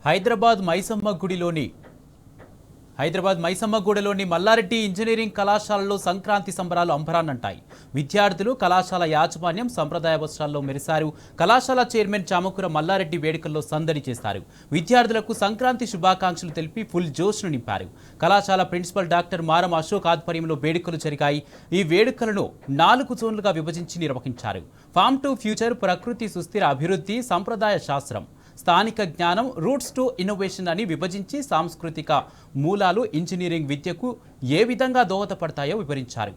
Hyderabad మైసమ్మగూడలోని Mallareddy engineering కళాశాలలో సంక్రాంతి సంబరాలు అంబరాన్నంటాయి. విద్యార్థులు, కళాశాల యాజమాన్యం సంప్రదాయ వస్త్రాల్లో మెరిశారు. కళాశాల చైర్మన్ చామకూర మల్లారెడ్డి వేడుకల్లో సందడి చేశారు. విద్యార్థులకు సంక్రాంతి శుభాకాంక్షలు తెలిపి ఫుల్ జోష్ను నింపారు. కళాశాల ప్రిన్సిపల్ డాక్టర్ మారం అశోక్ ఆధ్వర్యంలో వేడుకలు జరిగాయి. ఈ వేడుకలను 4 జోన్లుగా విభజించి నిర్వహించారు. ఫార్మ్ టు ఫ్యూచర్, ప్రకృతి సుస్థిర అభివృద్ధి, సంప్రదాయ శాస్త్రం, స్థానిక జ్ఞానం, రూట్స్ టు ఇన్నోవేషన్ అని విభజించి సాంస్కృతిక మూలాలు ఇంజనీరింగ్ విద్యకు ఏ విధంగా దోహదపడతాయో వివరించారు.